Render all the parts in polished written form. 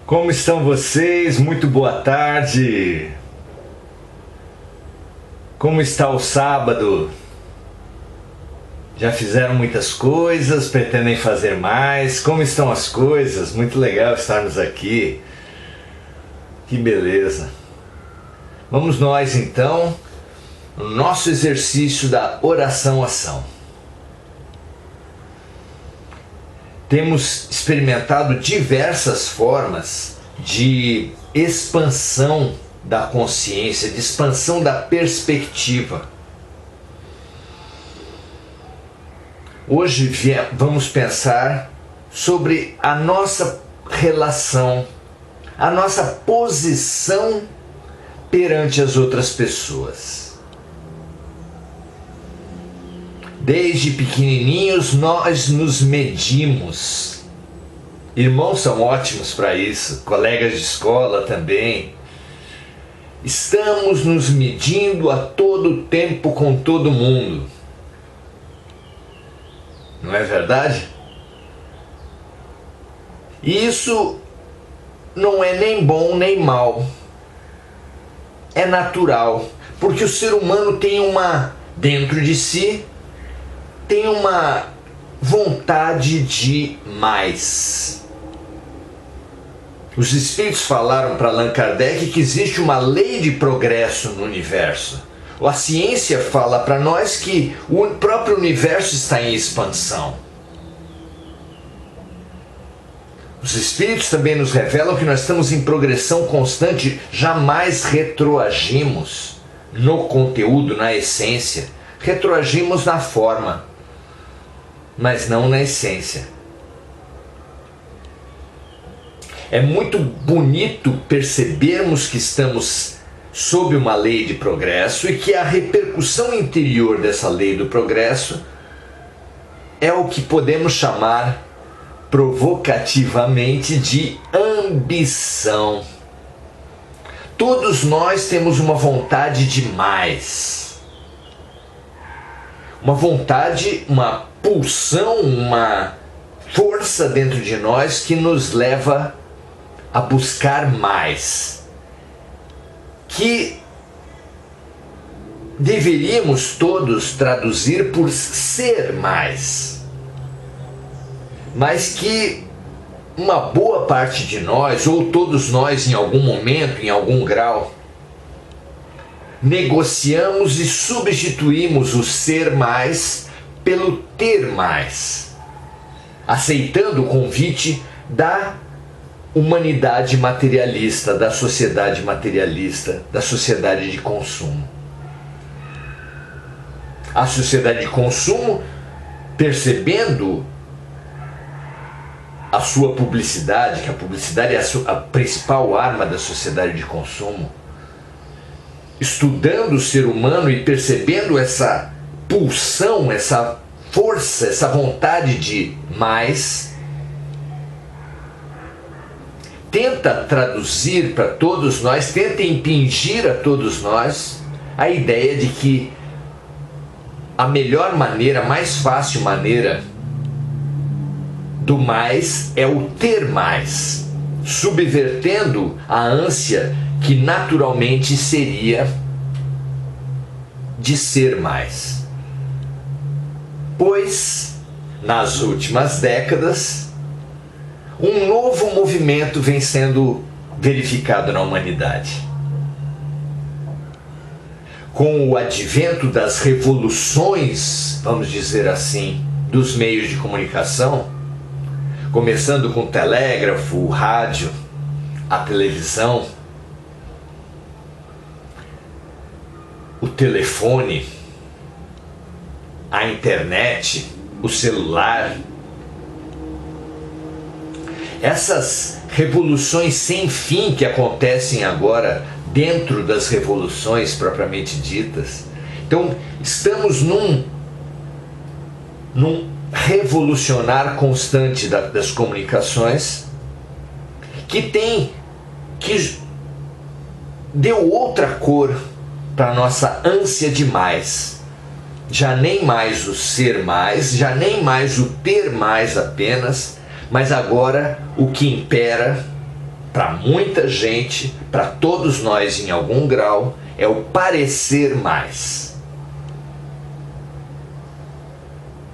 Como estão vocês? Muito boa tarde. Como está o sábado? Já fizeram muitas coisas, pretendem fazer mais? Como estão as coisas? Muito legal estarmos aqui. Que beleza. Vamos nós então no nosso exercício da oração-ação. Temos experimentado diversas formas de expansão da consciência, de expansão da perspectiva. Hoje vamos pensar sobre a nossa relação, a nossa posição perante as outras pessoas. Desde pequenininhos nós nos medimos. Irmãos são ótimos para isso, colegas de escola também. Estamos nos medindo a todo tempo com todo mundo. Não é verdade? E isso não é nem bom nem mal. É natural, porque o ser humano tem dentro de si, tem uma vontade de mais. Os espíritos falaram para Allan Kardec que existe uma lei de progresso no universo. A ciência fala para nós que o próprio universo está em expansão. Os espíritos também nos revelam que nós estamos em progressão constante, jamais retroagimos no conteúdo, na essência. Retroagimos na forma, mas não na essência. É muito bonito percebermos que estamos sob uma lei de progresso e que a repercussão interior dessa lei do progresso é o que podemos chamar provocativamente de ambição. Todos nós temos uma vontade de mais. Uma vontade, uma pulsão, uma força dentro de nós que nos leva a buscar mais, que deveríamos todos traduzir por ser mais, mas que uma boa parte de nós, ou todos nós em algum momento, em algum grau, negociamos e substituímos o ser mais pelo ter mais, aceitando o convite da humanidade materialista, da sociedade materialista, da sociedade de consumo. A sociedade de consumo, percebendo a sua publicidade, que a publicidade é a principal arma da sociedade de consumo, estudando o ser humano e percebendo essa pulsão, essa força, essa vontade de mais, tenta traduzir para todos nós, tenta impingir a todos nós a ideia de que a melhor maneira, a mais fácil maneira do mais é o ter mais, subvertendo a ânsia que naturalmente seria de ser mais. Pois, nas últimas décadas, um novo movimento vem sendo verificado na humanidade. Com o advento das revoluções, vamos dizer assim, dos meios de comunicação, começando com o telégrafo, o rádio, a televisão, o telefone, a internet, o celular. Essas revoluções sem fim que acontecem agora dentro das revoluções propriamente ditas. Então, estamos num revolucionar constante das comunicações que deu outra cor para a nossa ânsia de mais. Já nem mais o ser mais, já nem mais o ter mais apenas, mas agora o que impera para muita gente, para todos nós em algum grau, é o parecer mais.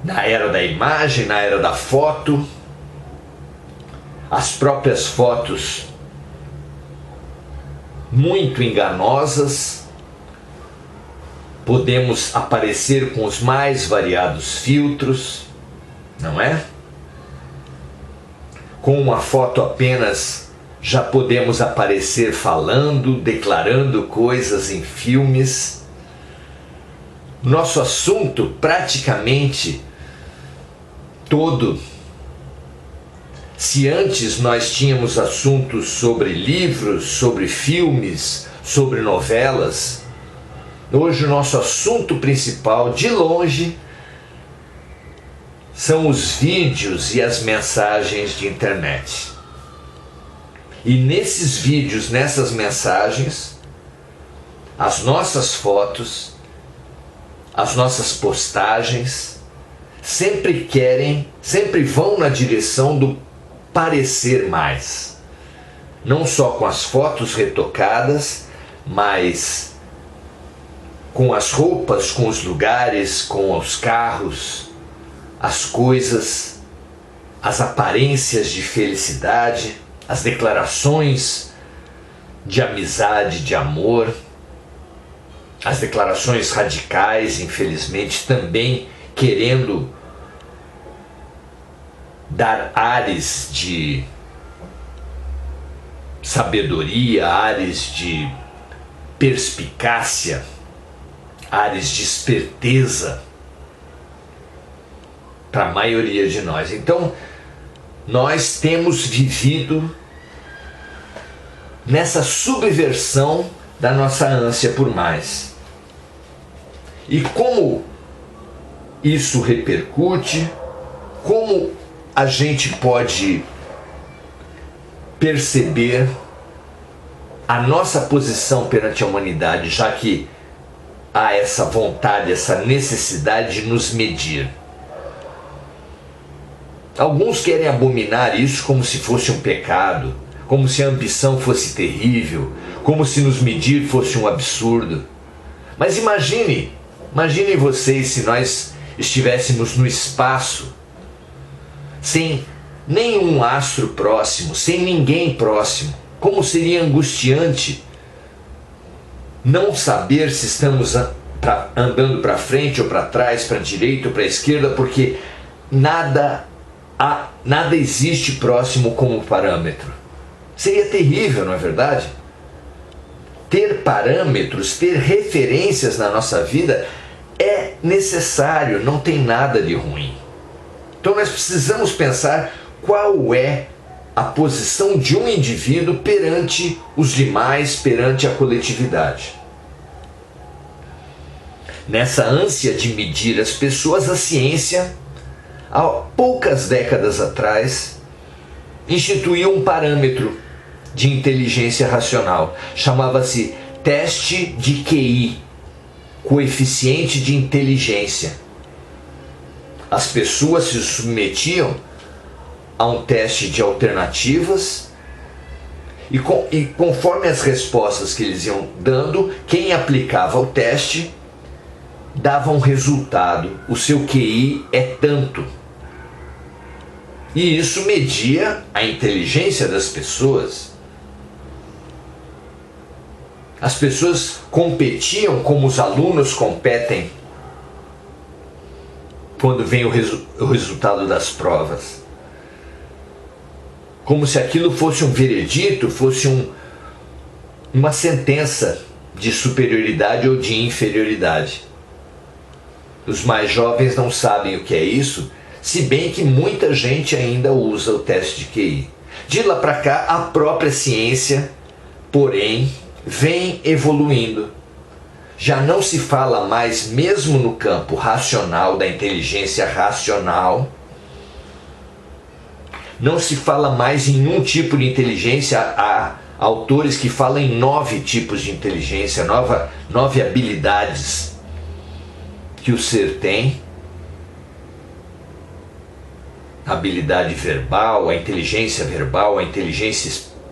Na era da imagem, na era da foto, as próprias fotos muito enganosas, podemos aparecer com os mais variados filtros, não é? Com uma foto apenas já podemos aparecer falando, declarando coisas em filmes. Nosso assunto praticamente todo. Se antes nós tínhamos assuntos sobre livros, sobre filmes, sobre novelas, hoje o nosso assunto principal, de longe, são os vídeos e as mensagens de internet. E nesses vídeos, nessas mensagens, as nossas fotos, as nossas postagens, sempre vão na direção do parecer mais. Não só com as fotos retocadas, mas com as roupas, com os lugares, com os carros, as coisas, as aparências de felicidade, as declarações de amizade, de amor, as declarações radicais, infelizmente, também querendo dar ares de sabedoria, ares de perspicácia, ares de esperteza para a maioria de nós. Então, nós temos vivido nessa subversão da nossa ânsia por mais. E como isso repercute, como a gente pode perceber a nossa posição perante a humanidade, já que há essa vontade, essa necessidade de nos medir. Alguns querem abominar isso como se fosse um pecado, como se a ambição fosse terrível, como se nos medir fosse um absurdo. Mas imaginem vocês se nós estivéssemos no espaço, sem nenhum astro próximo, sem ninguém próximo. Como seria angustiante não saber se estamos andando para frente ou para trás, para a direita ou para a esquerda, porque nada existe próximo como parâmetro. Seria terrível, não é verdade? Ter parâmetros, ter referências na nossa vida é necessário, não tem nada de ruim. Então nós precisamos pensar qual é a posição de um indivíduo perante os demais, perante a coletividade. Nessa ânsia de medir as pessoas, a ciência, há poucas décadas atrás, instituiu um parâmetro de inteligência racional. Chamava-se teste de QI, coeficiente de inteligência. As pessoas se submetiam a um teste de alternativas e conforme as respostas que eles iam dando, quem aplicava o teste dava um resultado. O seu QI é tanto. E isso media a inteligência das pessoas. As pessoas competiam como os alunos competem quando vem o resultado das provas. Como se aquilo fosse um veredito, fosse uma sentença de superioridade ou de inferioridade. Os mais jovens não sabem o que é isso, se bem que muita gente ainda usa o teste de QI. De lá para cá, a própria ciência, porém, vem evoluindo. Já não se fala mais, mesmo no campo racional, da inteligência racional, não se fala mais em um tipo de inteligência. Há autores que falam em 9 tipos de inteligência, 9 habilidades que o ser tem. A habilidade verbal, a inteligência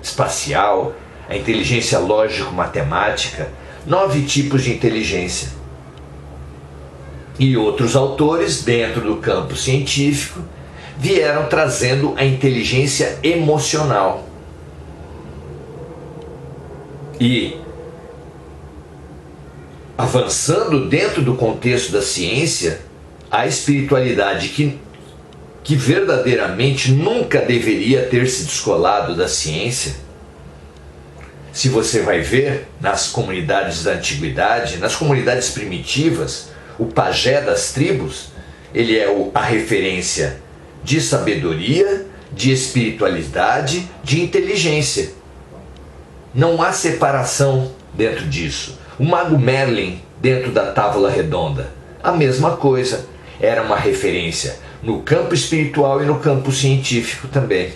espacial, a inteligência lógico-matemática, 9 tipos de inteligência. E outros autores, dentro do campo científico, vieram trazendo a inteligência emocional. E avançando dentro do contexto da ciência, a espiritualidade que verdadeiramente nunca deveria ter se descolado da ciência. Se você vai ver nas comunidades da antiguidade, nas comunidades primitivas, o pajé das tribos, ele é a referência de sabedoria, de espiritualidade, de inteligência. Não há separação dentro disso. O mago Merlin, dentro da Távola Redonda, a mesma coisa. Era uma referência no campo espiritual e no campo científico também.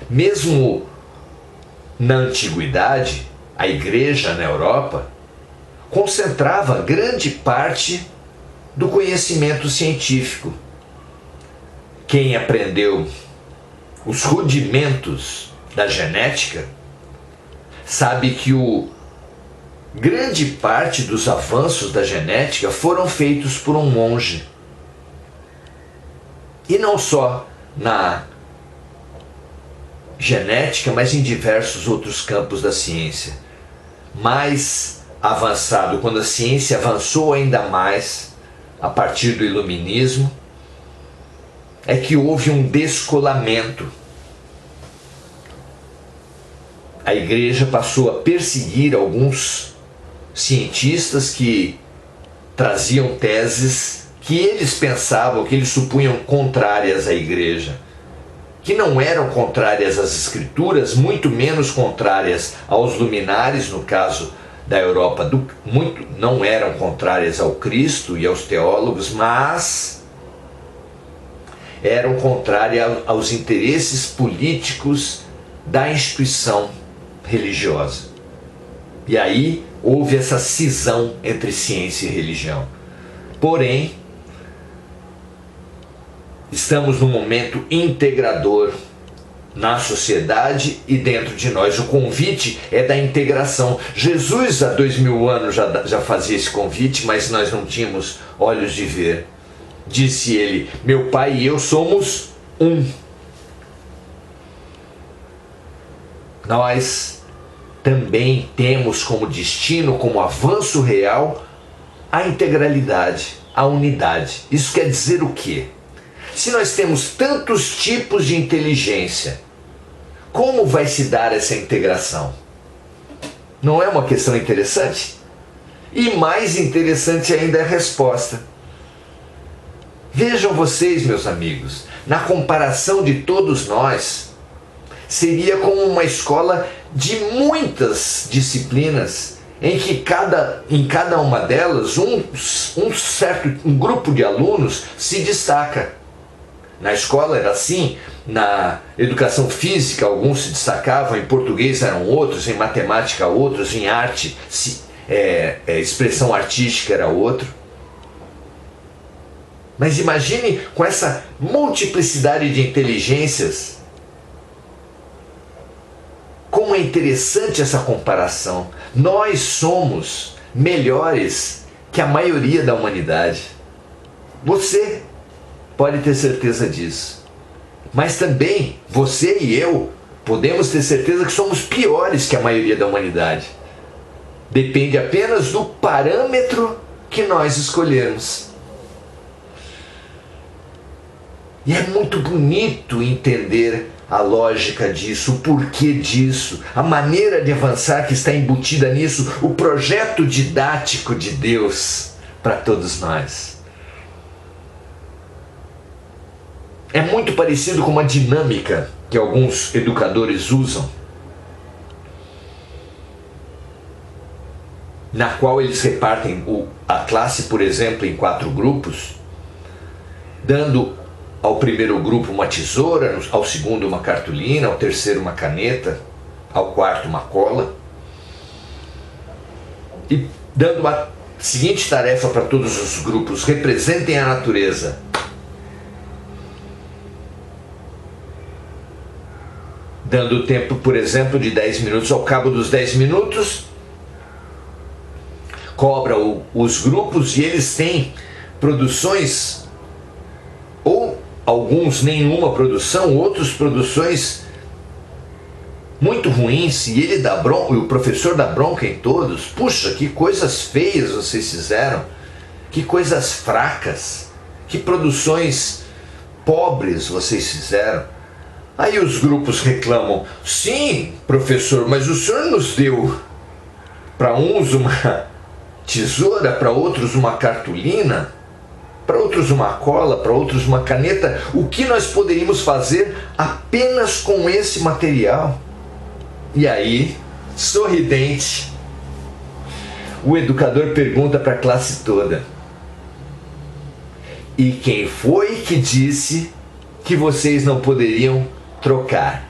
Mesmo na antiguidade, a igreja na Europa concentrava grande parte do conhecimento científico. Quem aprendeu os rudimentos da genética sabe que grande parte dos avanços da genética foram feitos por um monge. E não só na genética, mas em diversos outros campos da ciência. Mais avançado, quando a ciência avançou ainda mais, a partir do iluminismo, é que houve um descolamento. A igreja passou a perseguir alguns cientistas que traziam teses que eles pensavam, que eles supunham contrárias à igreja, que não eram contrárias às escrituras, muito menos contrárias aos luminares, no caso da Europa, não eram contrárias ao Cristo e aos teólogos, mas eram contrárias aos interesses políticos da instituição religiosa. E aí houve essa cisão entre ciência e religião. Porém, estamos num momento integrador na sociedade e dentro de nós. O convite é da integração. Jesus, há 2000 anos, já fazia esse convite, mas nós não tínhamos olhos de ver. Disse ele: meu Pai e eu somos um. Nós também temos como destino, como avanço real, a integralidade, a unidade. Isso quer dizer o quê? Se nós temos tantos tipos de inteligência, como vai se dar essa integração? Não é uma questão interessante? E mais interessante ainda é a resposta. Vejam vocês, meus amigos, na comparação de todos nós, seria como uma escola de muitas disciplinas, em que em cada uma delas um grupo de alunos se destaca. Na escola era assim, na educação física alguns se destacavam, em português eram outros, em matemática outros, em arte, expressão artística era outro. Mas imagine com essa multiplicidade de inteligências, como é interessante essa comparação. Nós somos melhores que a maioria da humanidade. Você pode ter certeza disso. Mas também você e eu podemos ter certeza que somos piores que a maioria da humanidade. Depende apenas do parâmetro que nós escolhermos. E é muito bonito entender a lógica disso, o porquê disso, a maneira de avançar que está embutida nisso, o projeto didático de Deus para todos nós. É muito parecido com uma dinâmica que alguns educadores usam, na qual eles repartem a classe, por exemplo, em 4 grupos, dando ao primeiro grupo uma tesoura, ao segundo uma cartolina, ao terceiro uma caneta, ao quarto uma cola, e dando a seguinte tarefa para todos os grupos: representem a natureza. dando tempo, por exemplo, de 10 minutos. Ao cabo dos 10 minutos, cobra os grupos, e eles têm produções, ou alguns nenhuma produção, outros produções muito ruins, e ele dá bronca, e o professor dá bronca em todos. Puxa, que coisas feias vocês fizeram, que coisas fracas, que produções pobres vocês fizeram. Aí os grupos reclamam: sim, professor, mas o senhor nos deu para uns uma tesoura, para outros uma cartolina, para outros uma cola, para outros uma caneta. O que nós poderíamos fazer apenas com esse material? E aí, sorridente, o educador pergunta para a classe toda: e quem foi que disse que vocês não poderiam trocar?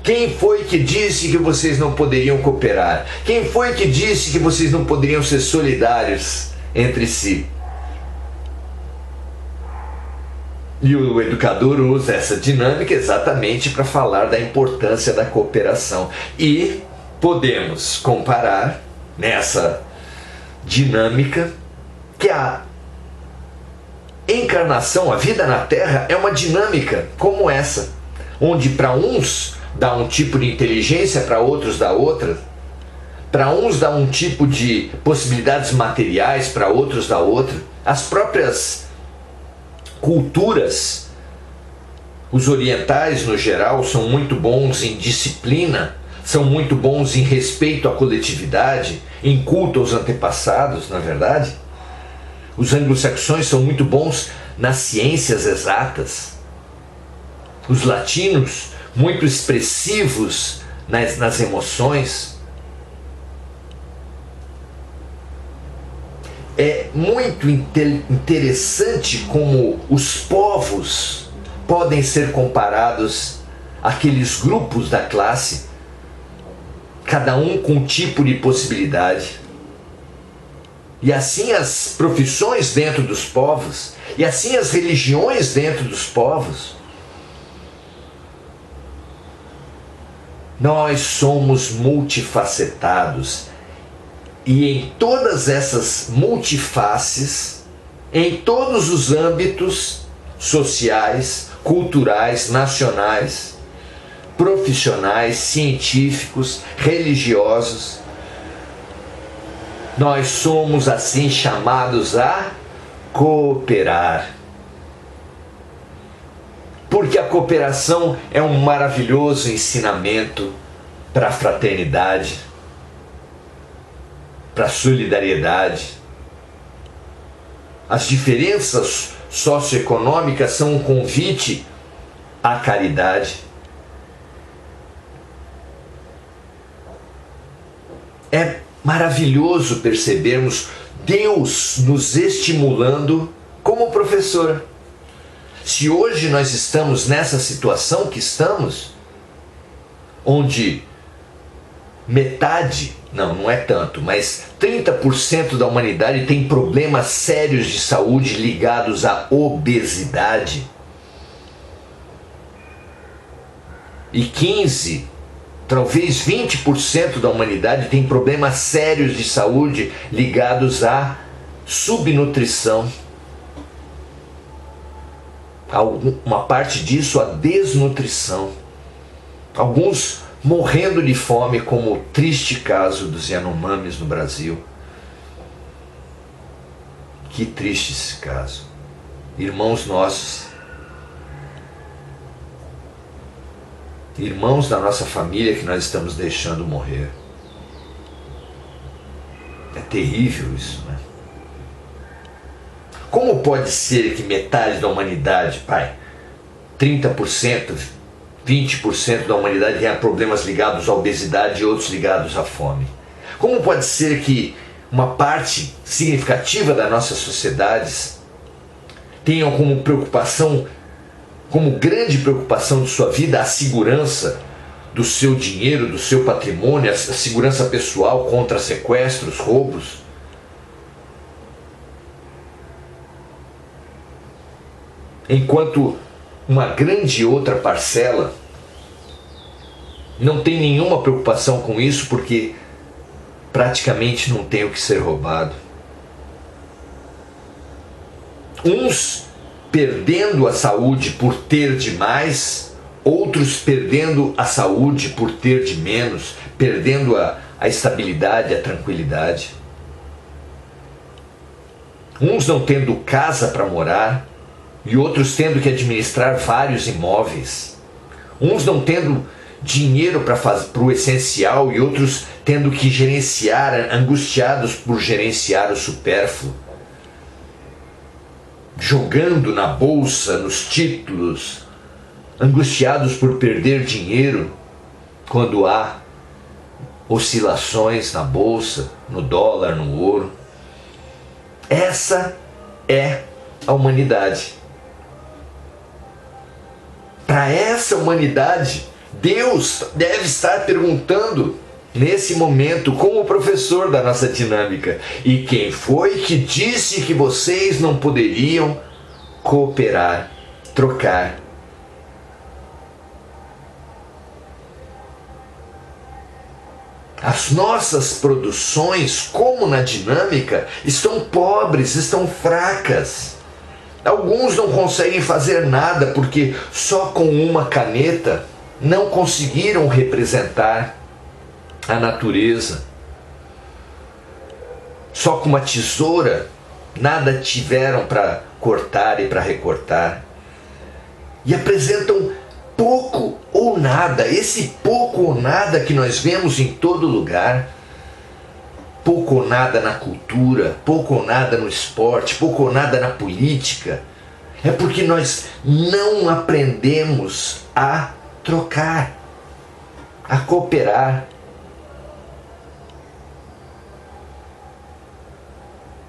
Quem foi que disse que vocês não poderiam cooperar? Quem foi que disse que vocês não poderiam ser solidários entre si? E o educador usa essa dinâmica exatamente para falar da importância da cooperação. E podemos comparar nessa dinâmica que a encarnação, a vida na Terra, é uma dinâmica como essa, onde para uns dá um tipo de inteligência, para outros dá outra. Para uns dá um tipo de possibilidades materiais, para outros dá outra. As próprias culturas, os orientais no geral, são muito bons em disciplina, são muito bons em respeito à coletividade, em culto aos antepassados, na verdade. Os anglo-saxões são muito bons nas ciências exatas. Os latinos, muito expressivos nas emoções. É muito interessante como os povos podem ser comparados àqueles grupos da classe, cada um com um tipo de possibilidade. E assim as profissões dentro dos povos, e assim as religiões dentro dos povos. Nós somos multifacetados. E em todas essas multifaces, em todos os âmbitos sociais, culturais, nacionais, profissionais, científicos, religiosos, nós somos assim chamados a cooperar. Porque a cooperação é um maravilhoso ensinamento para a fraternidade, para a solidariedade. As diferenças socioeconômicas são um convite à caridade. É maravilhoso percebermos Deus nos estimulando como professor. Se hoje nós estamos nessa situação que estamos, onde metade, não é tanto, mas 30% da humanidade tem problemas sérios de saúde ligados à obesidade, e 15%, talvez 20% da humanidade tem problemas sérios de saúde ligados à subnutrição. Uma parte disso, a desnutrição. Alguns morrendo de fome, como o triste caso dos Yanomamis no Brasil. Que triste esse caso. Irmãos nossos, irmãos da nossa família que nós estamos deixando morrer. É terrível isso, né? Como pode ser que metade da humanidade, pai, 30%, 20% da humanidade tenha problemas ligados à obesidade e outros ligados à fome? Como pode ser que uma parte significativa das nossas sociedades tenham como preocupação, como grande preocupação de sua vida, a segurança do seu dinheiro, do seu patrimônio, a segurança pessoal contra sequestros, roubos? Enquanto uma grande outra parcela não tem nenhuma preocupação com isso porque praticamente não tem o que ser roubado. Uns perdendo a saúde por ter demais, outros perdendo a saúde por ter de menos, perdendo a estabilidade, a tranquilidade. Uns não tendo casa para morar e outros tendo que administrar vários imóveis. Uns não tendo dinheiro para o essencial e outros tendo que gerenciar, angustiados por gerenciar o supérfluo. Jogando na bolsa, nos títulos, angustiados por perder dinheiro quando há oscilações na bolsa, no dólar, no ouro. Essa é a humanidade. Para essa humanidade, Deus deve estar perguntando nesse momento, como professor da nossa dinâmica: e quem foi que disse que vocês não poderiam cooperar, trocar? As nossas produções, como na dinâmica, estão pobres, estão fracas. Alguns não conseguem fazer nada porque só com uma caneta não conseguiram representar a natureza. Só com uma tesoura nada tiveram para cortar e para recortar. E apresentam pouco ou nada, esse pouco ou nada que nós vemos em todo lugar. Pouco ou nada na cultura, pouco ou nada no esporte, pouco ou nada na política. É porque nós não aprendemos a trocar, a cooperar.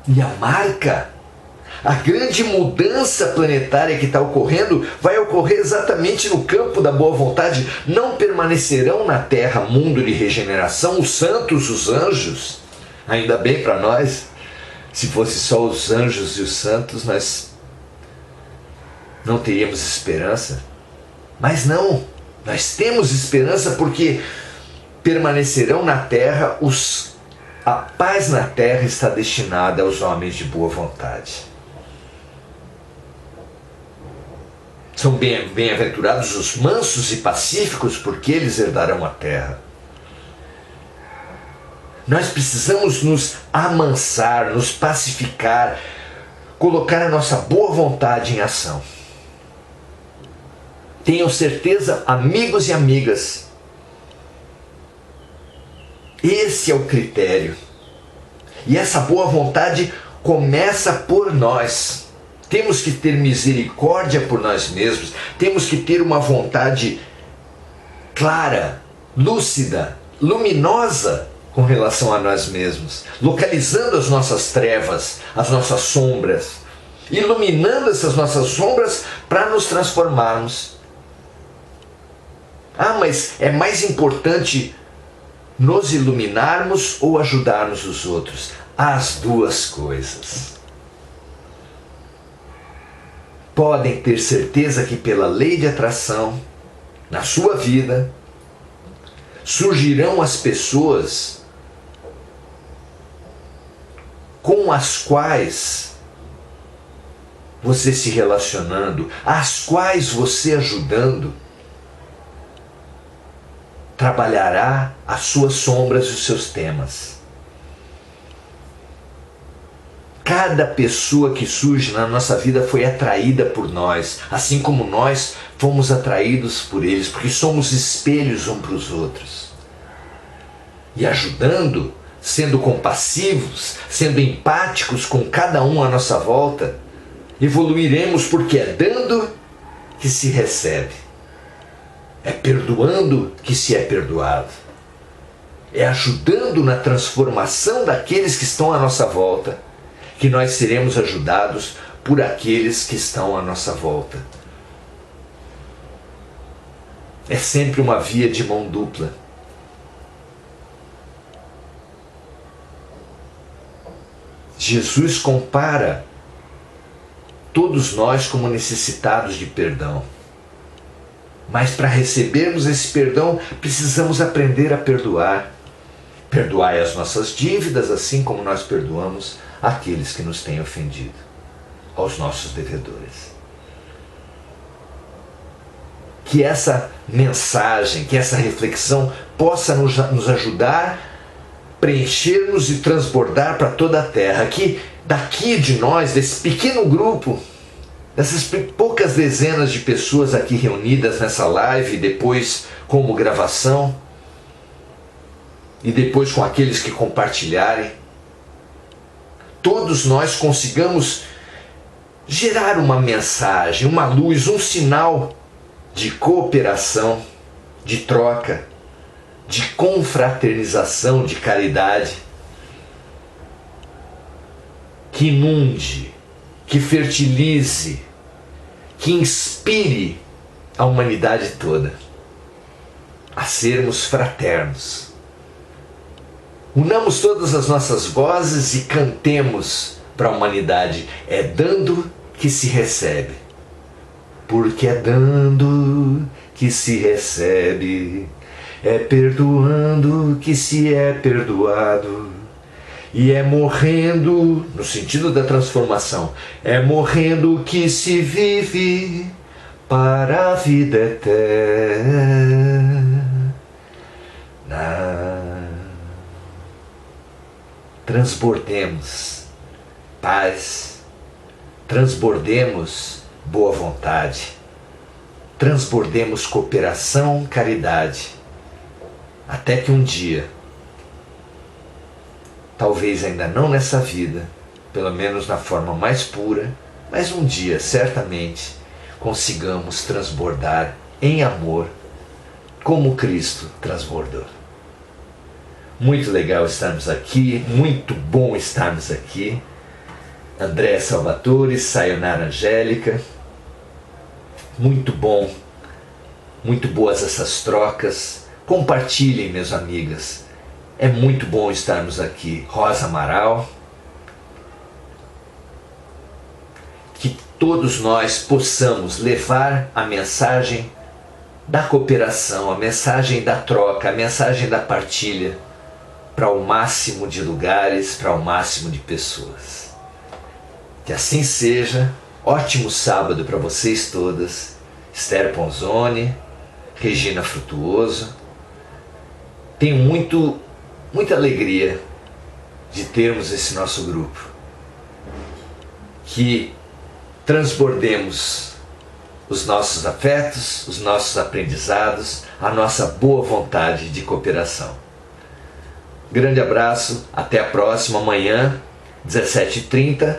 E a marca, a grande mudança planetária que está ocorrendo, vai ocorrer exatamente no campo da boa vontade. Não permanecerão na Terra, mundo de regeneração, os santos, os anjos. Ainda bem para nós, se fosse só os anjos e os santos, nós não teríamos esperança. Mas não, nós temos esperança porque permanecerão na Terra a paz na terra está destinada aos homens de boa vontade. São bem-aventurados os mansos e pacíficos, porque eles herdarão a terra. Nós precisamos nos amansar, nos pacificar, colocar a nossa boa vontade em ação. Tenham certeza, amigos e amigas, esse é o critério. E essa boa vontade começa por nós. Temos que ter misericórdia por nós mesmos. Temos que ter uma vontade clara, lúcida, luminosa com relação a nós mesmos. Localizando as nossas trevas, as nossas sombras. Iluminando essas nossas sombras para nos transformarmos. Ah, mas é mais importante nos iluminarmos ou ajudarmos os outros? As duas coisas. Podem ter certeza que pela lei de atração, na sua vida, surgirão as pessoas com as quais você se relacionando, as quais você ajudando, trabalhará as suas sombras e os seus temas. Cada pessoa que surge na nossa vida foi atraída por nós, assim como nós fomos atraídos por eles, porque somos espelhos uns para os outros. E ajudando, sendo compassivos, sendo empáticos com cada um à nossa volta, evoluiremos, porque é dando que se recebe. É perdoando que se é perdoado. É ajudando na transformação daqueles que estão à nossa volta que nós seremos ajudados por aqueles que estão à nossa volta. É sempre uma via de mão dupla. Jesus compara todos nós como necessitados de perdão. Mas para recebermos esse perdão, precisamos aprender a perdoar. Perdoai as nossas dívidas, assim como nós perdoamos aqueles que nos têm ofendido, aos nossos devedores. Que essa mensagem, que essa reflexão possa nos ajudar, preencher-nos e transbordar para toda a terra. Que daqui de nós, desse pequeno grupo, dessas poucas dezenas de pessoas aqui reunidas nessa live, depois como gravação, e depois com aqueles que compartilharem, todos nós consigamos gerar uma mensagem, uma luz, um sinal de cooperação, de troca, de confraternização, de caridade, que inunde, que fertilize, que inspire a humanidade toda a sermos fraternos. Unamos todas as nossas vozes e cantemos para a humanidade: é dando que se recebe, porque é dando que se recebe, é perdoando que se é perdoado, e é morrendo, no sentido da transformação, é morrendo que se vive para a vida eterna. Transbordemos paz, transbordemos boa vontade, transbordemos cooperação, caridade, até que um dia, talvez ainda não nessa vida, pelo menos na forma mais pura, mas um dia, certamente, consigamos transbordar em amor, como Cristo transbordou. Muito legal estarmos aqui, muito bom estarmos aqui. André Salvatore, Sayonara Angélica, muito bom, muito boas essas trocas. Compartilhem, meus amigas, é muito bom estarmos aqui. Rosa Amaral, que todos nós possamos levar a mensagem da cooperação, a mensagem da troca, a mensagem da partilha para o máximo de lugares, para o máximo de pessoas. Que assim seja. Ótimo sábado para vocês todas. Esther Ponzoni, Regina Frutuoso. Tenho muita alegria de termos esse nosso grupo. Que transbordemos os nossos afetos, os nossos aprendizados, a nossa boa vontade de cooperação. Grande abraço, até a próxima, amanhã, 17h30,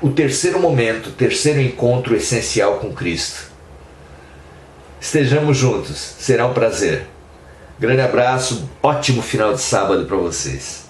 o terceiro momento, o terceiro encontro essencial com Cristo. Estejamos juntos, será um prazer. Grande abraço, ótimo final de sábado para vocês.